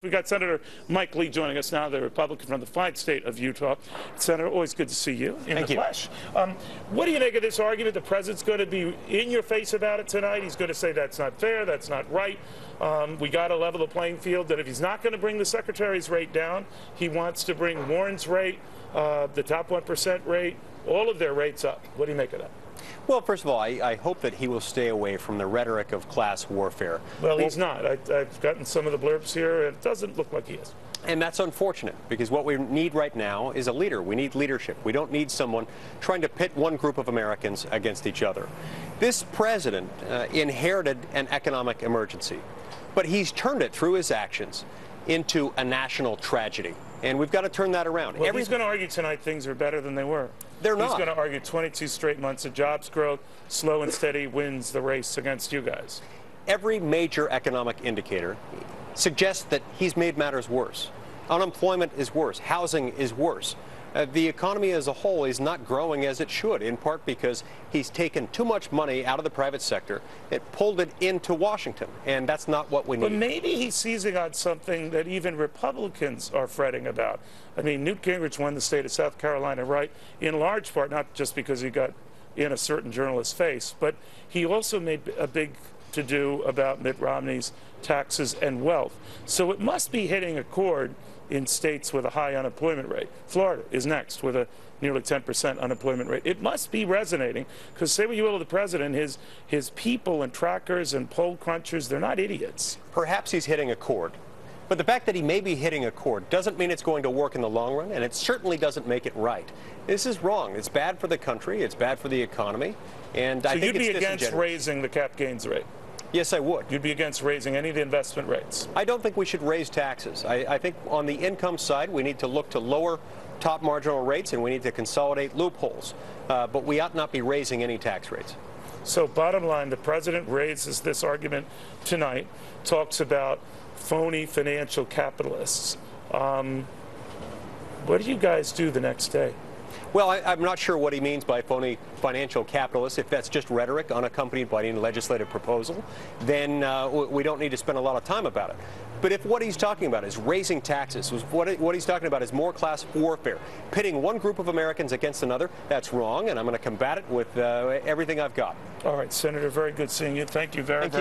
We got Senator Mike Lee joining us now, the Republican from the fine state of Utah. Senator, always good to see you in the flesh. What do you make of this argument? The president's going to be in your face about it tonight. He's going to say that's not fair, that's not right. We got to level the playing field. That if he's not going to bring the secretary's rate down, he wants to bring Warren's rate, the top 1% rate, all of their rates up. What do you make of that? Well, first of all, I hope that he will stay away from the rhetoric of class warfare. Well, he's not. I've gotten some of the blurbs here, and it doesn't look like he is. And that's unfortunate, because what we need right now is a leader. We need leadership. We don't need someone trying to pit one group of Americans against each other. This president inherited an economic emergency, but he's turned it through his actions into a national tragedy. And we've got to turn that around. Well, he's going to argue tonight things are better than they were. They're not. He's going to argue 22 straight months of jobs growth, slow and steady wins the race against you guys. Every major economic indicator suggests that he's made matters worse. Unemployment is worse. Housing is worse. The economy as a whole is not growing as it should, in part because he's taken too much money out of the private sector. It pulled it into Washington, and that's not what we need. But maybe he's seizing on something that even Republicans are fretting about. I mean, Newt Gingrich won the state of South Carolina, right, in large part, not just because he got in a certain journalist's face, but he also made a big to-do about Mitt Romney's taxes and wealth. So it must be hitting a chord in states with a high unemployment rate. Florida is next with a nearly 10% unemployment rate. It must be resonating, because say what you will of the president, his people and trackers and poll crunchers, they're not idiots. Perhaps he's hitting a chord. But the fact that he may be hitting a chord doesn't mean it's going to work in the long run, and it certainly doesn't make it right. This is wrong. It's bad for the country. It's bad for the economy. And I think you'd be against raising the cap gains rate? Yes, I would. You'd be against raising any of the investment rates? I don't think we should raise taxes. I think on the income side, we need to look to lower top marginal rates, and we need to consolidate loopholes. But we ought not be raising any tax rates. So bottom line, the president raises this argument tonight, talks about phony financial capitalists. What do you guys do the next day? Well, I'm not sure what he means by phony financial capitalists. If that's just rhetoric unaccompanied by any legislative proposal, then we don't need to spend a lot of time about it. But if what he's talking about is raising taxes, what he's talking about is more class warfare, pitting one group of Americans against another, that's wrong, and I'm going to combat it with everything I've got. All right, Senator, very good seeing you. Thank you very much.